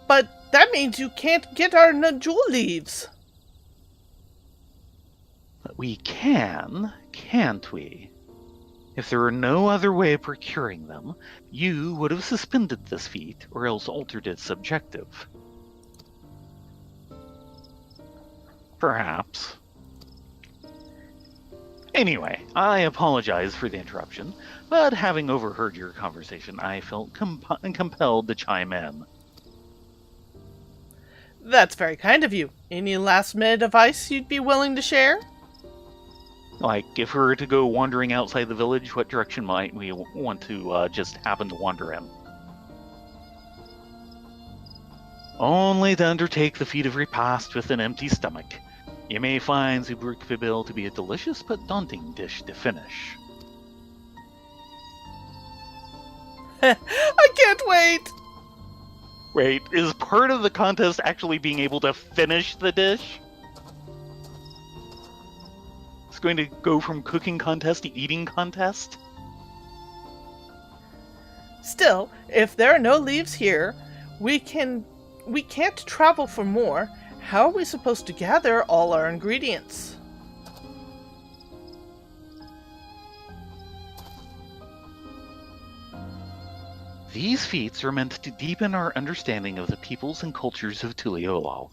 But that means you can't get our Najul leaves. But we can, can't we? If there were no other way of procuring them, you would have suspended this feat, or else altered its objective. Perhaps. Anyway, I apologize for the interruption, but having overheard your conversation, I felt compelled to chime in. That's very kind of you. Any last-minute advice you'd be willing to share? Like, if we were to go wandering outside the village, what direction might we want to just happen to wander in? Only to undertake the feat of repast with an empty stomach. You may find Zeebrugge Pibil to be a delicious but daunting dish to finish. I can't wait! Wait, is part of the contest actually being able to finish the dish? It's going to go from cooking contest to eating contest? Still, if there are no leaves here, we can't travel for more. How are we supposed to gather all our ingredients? These feats are meant to deepen our understanding of the peoples and cultures of Tuliolal.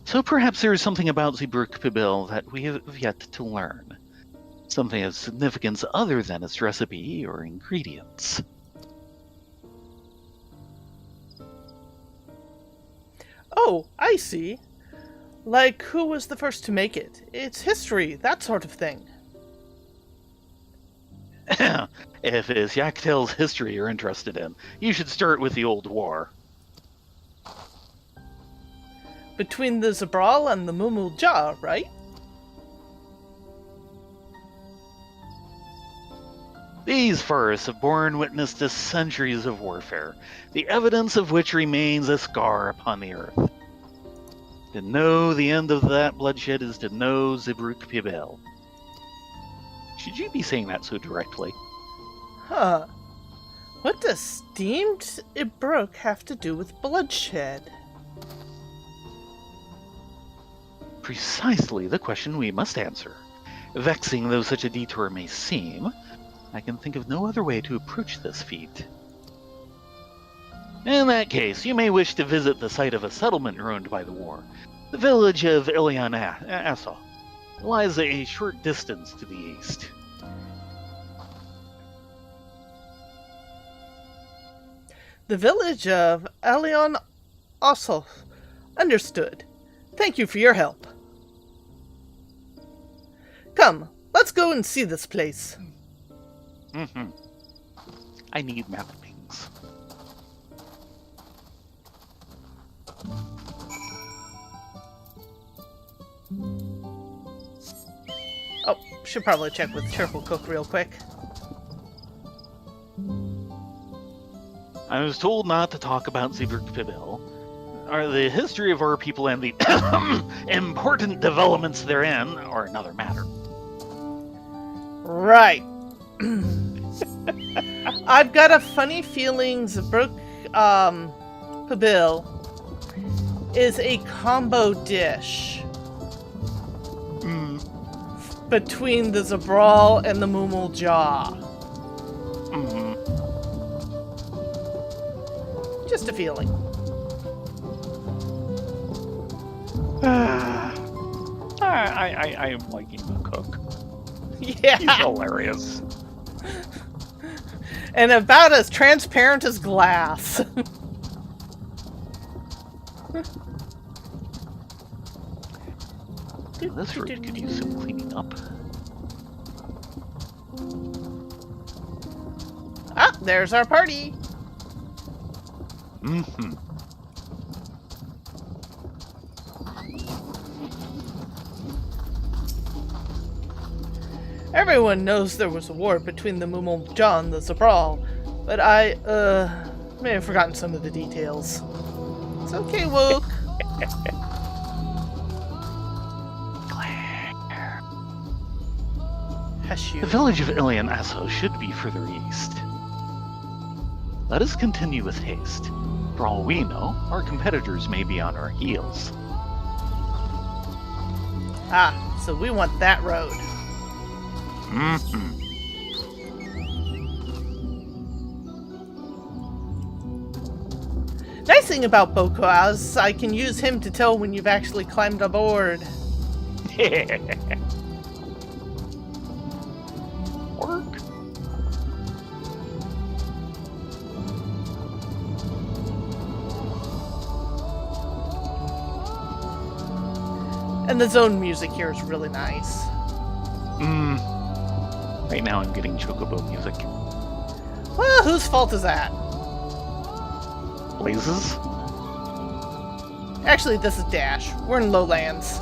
So perhaps there is something about Zeebrugge Pibil that we have yet to learn. Something of significance other than its recipe or ingredients. Oh, I see. Like, who was the first to make it? It's history, that sort of thing. If it's Yaktel's history you're interested in, you should start with the Old War. between the Zabral and the Mumulja, right? These forests have borne witness to centuries of warfare, the evidence of which remains a scar upon the earth. To know the end of that bloodshed is to know Zibruk Pibel. Should you be saying that so directly? Huh. What does steamed Ibruk have to do with bloodshed? Precisely the question we must answer. Vexing though such a detour may seem, I can think of no other way to approach this feat. In that case, you may wish to visit the site of a settlement ruined by the war, the village of Ilian Assa. It lies a short distance to the east. The village of Alion Ossof. Understood. Thank you for your help. Come, let's go and see this place. I need mappings. Oh, should probably check with Cheerful Cook real quick. I was told not to talk about Zibruk Pibel, or the history of our people and the important developments therein are another matter. Right. I've got a funny feeling Zibruk Pibel is a combo dish between the Zabral and the Mumulja. Just a feeling. I am liking the cook. Yeah. He's hilarious. And about as transparent as glass. This room could use some cleaning up. Ah, there's our party. Everyone knows there was a war between the Mumulja and the Zabral, but I, may have forgotten some of the details. It's okay, Woke. Hush you. The village of Ilian Asso should be further east. Let us continue with haste. For all we know, our competitors may be on our heels. Ah, so we want that road. Nice thing about Bokoaz, I can use him to tell when you've actually climbed aboard. Work. And the zone music here is really nice. Right now I'm getting chocobo music. Well, whose fault is that? Blazes? Actually, this is Dash. We're in Lowlands.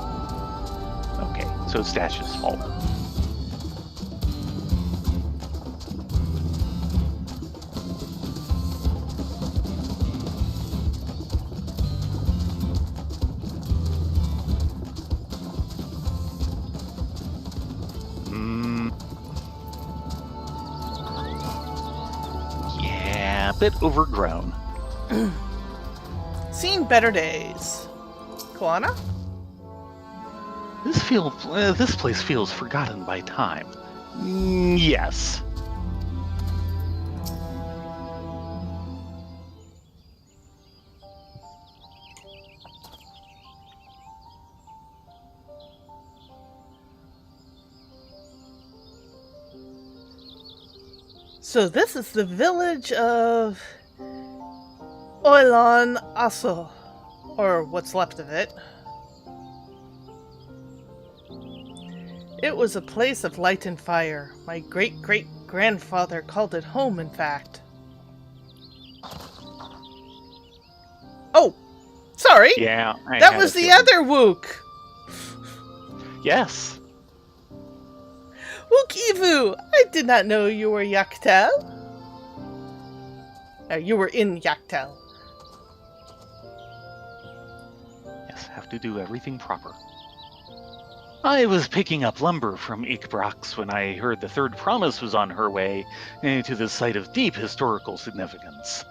Okay, so it's Dash's fault. Yeah, a bit overgrown. Seen better days. Koana? This place feels forgotten by time. Yes. So this is the village of Oilan Asso, or what's left of it. It was a place of light and fire. My great-great-grandfather called it home, in fact. Oh, sorry. sorry. Yeah, that was the other Wook. Yes. Wook Evu, I did not know you were Yaktel. You were in Yaktel. Yes, have to do everything proper. I was picking up lumber from Ikbrax when I heard the third promise was on her way to this site of deep historical significance.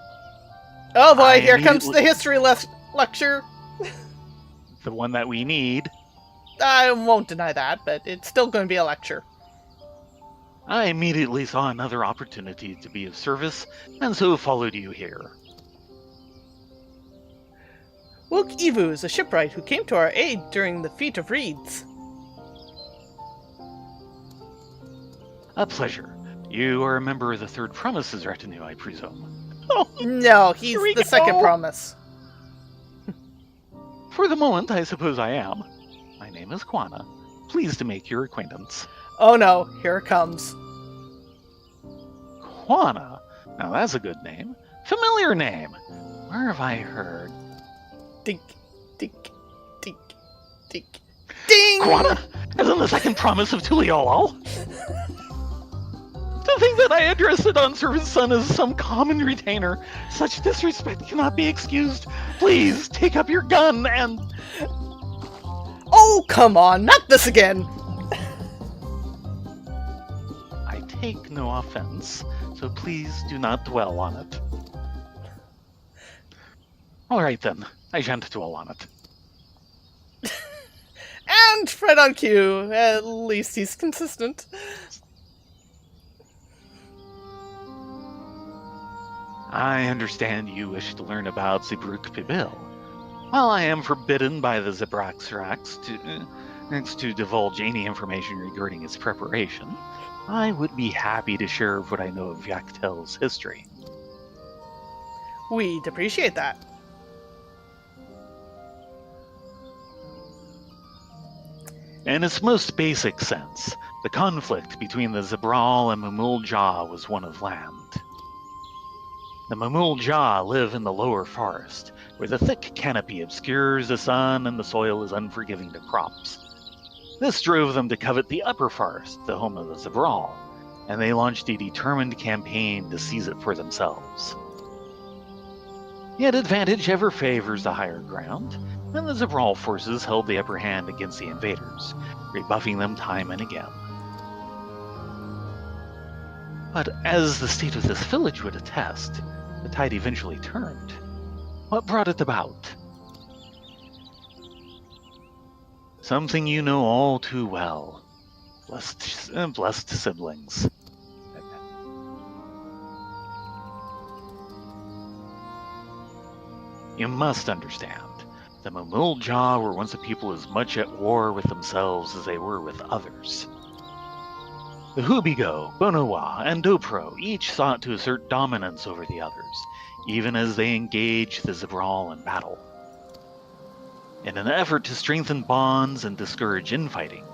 Oh boy, here comes the history lecture. The one that we need. I won't deny that, but it's still going to be a lecture. I immediately saw another opportunity to be of service, and so followed you here. Wook Evu is a shipwright who came to our aid during the Feat of Reeds. A pleasure. You are a member of the Third Promises retinue, I presume. Oh, no, he's the second promise. For the moment, I suppose I am. My name is Quana. Pleased to make your acquaintance. Oh no, here it comes. Quana? Now that's a good name. Familiar name. Where have I heard? Dink, dink, dink, dink, ding! Quana? As in the second promise of Tuliolal? To think that I addressed it on Servant's son as some common retainer. Such disrespect cannot be excused. Please, take up your gun and... Oh, come on, not this again! I take no offense, so please do not dwell on it. Alright then, I shan't dwell on it. And Fred on cue, at least he's consistent. I understand you wish to learn about Zibruk Pibil. While I am forbidden by the Zibraxrax to divulge any information regarding its preparation, I would be happy to share what I know of Yaktel's history. We'd appreciate that. In its most basic sense, the conflict between the Zibral and Mumul Jah was one of land. The Mumul Jah live in the lower forest, where the thick canopy obscures the sun and the soil is unforgiving to crops. This drove them to covet the upper forest, the home of the Zibral, and they launched a determined campaign to seize it for themselves. Yet advantage ever favors the higher ground, and the Zibral forces held the upper hand against the invaders, rebuffing them time and again. But as the state of this village would attest, the tide eventually turned. What brought it about? Something you know all too well. Blessed siblings. You must understand, the Mumul Jah were once a people as much at war with themselves as they were with others. The Hubigo, Bonowa, and Dopro each sought to assert dominance over the others, even as they engaged the Zibral in battle. In an effort to strengthen bonds and discourage infighting,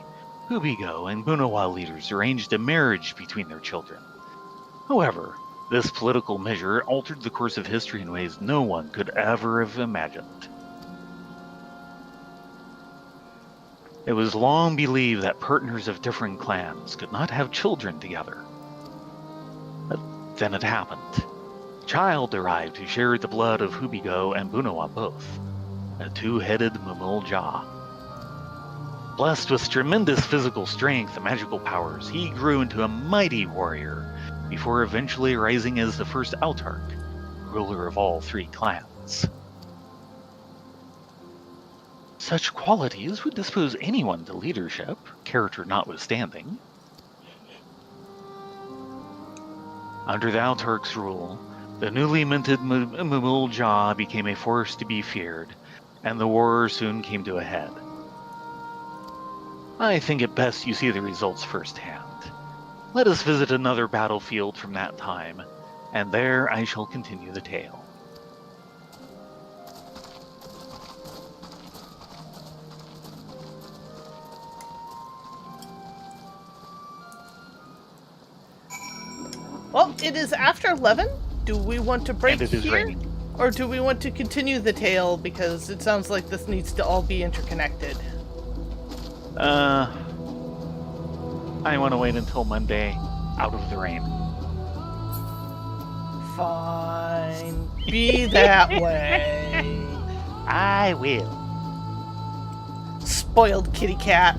Hubigo and Bonowa leaders arranged a marriage between their children. However, this political measure altered the course of history in ways no one could ever have imagined. It was long believed that partners of different clans could not have children together. But then it happened. A child arrived who shared the blood of Hubigo and Bonowa both, a two-headed Mumul Jah. Blessed with tremendous physical strength and magical powers, he grew into a mighty warrior, before eventually rising as the first Autarch, ruler of all three clans. Such qualities would dispose anyone to leadership, character notwithstanding. Under the Autarch's rule, the newly minted Mumul Jah became a force to be feared, and the war soon came to a head. I think it best you see the results firsthand. Let us visit another battlefield from that time, and there I shall continue the tale. Well, it is after 11. Do we want to break And it is here? raining. Or do we want to continue the tale, because it sounds like this needs to all be interconnected? I want to wait until Monday, out of the rain. Fine. Be that way. I will. Spoiled kitty cat.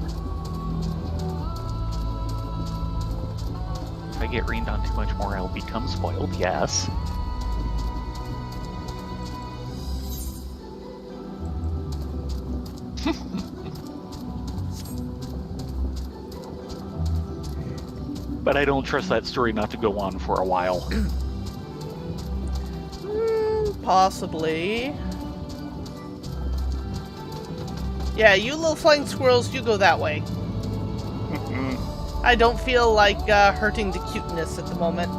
If I get rained on too much more, I'll become spoiled, yes. But I don't trust that story not to go on for a while. Possibly. Yeah, you little flying squirrels, you go that way. I don't feel like hurting the cuteness at the moment.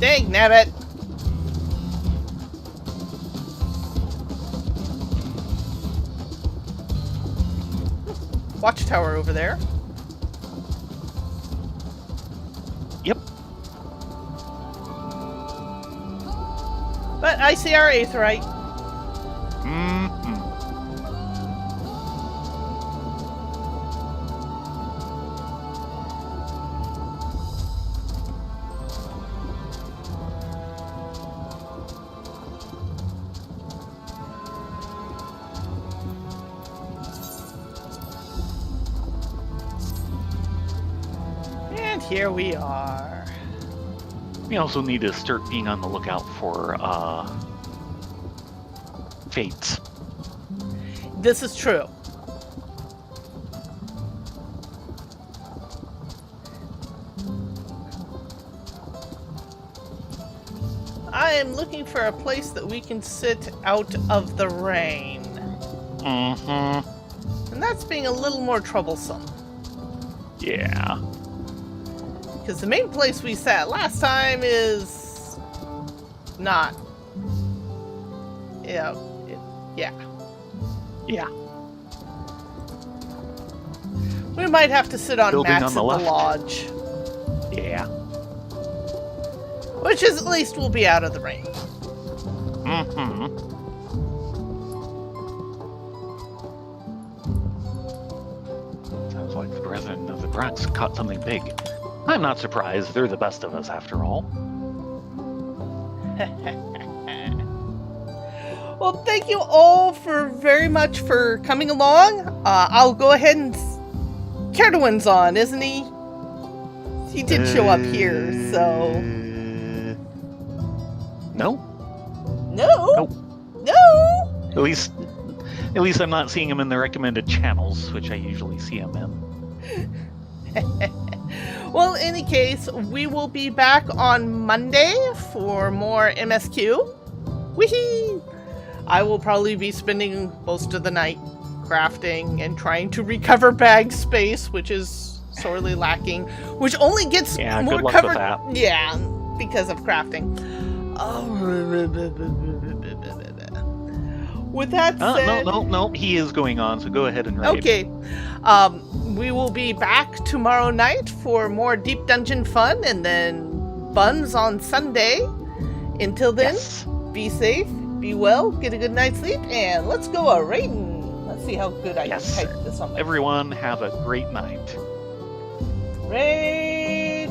Dang, nabbit! Watchtower over there. Yep. But I see our aetheryte. And here we are. We also need to start being on the lookout for fates. This is true. I am looking for a place that we can sit out of the rain. And that's being a little more troublesome. Yeah. Because the main place we sat last time is not. Yeah. Yeah. We might have to sit on Building mats on at the the left. lodge. Yeah. Which is at least we'll be out of the rain. Sounds like the Brethren of the Brats caught something big. I'm not surprised. They're the best of us, after all. Well, thank you all very much for coming along. I'll go ahead and... Cardawan's on, isn't he? He did show up here, so... No? No? Nope. No? At least I'm not seeing him in the recommended channels, which I usually see him in. Well, in any case, we will be back on Monday for more MSQ. Whee! I will probably be spending most of the night crafting and trying to recover bag space, which is sorely lacking, which only gets more good luck covered. with that. Yeah, because of crafting. With that said, No, he is going on, so go ahead and raid. okay. We will be back tomorrow night for more Deep Dungeon fun, and then buns on Sunday. Until then, Yes. be safe, be well, get a good night's sleep, and let's go a raiding. Let's see how good I Yes. can type this on my Everyone, have a great night. raid.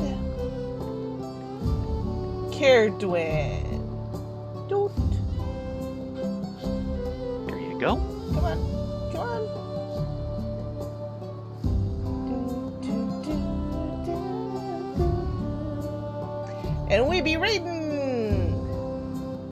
Cardawan. Doot. There you go. Come on. Come on. And we be raiding.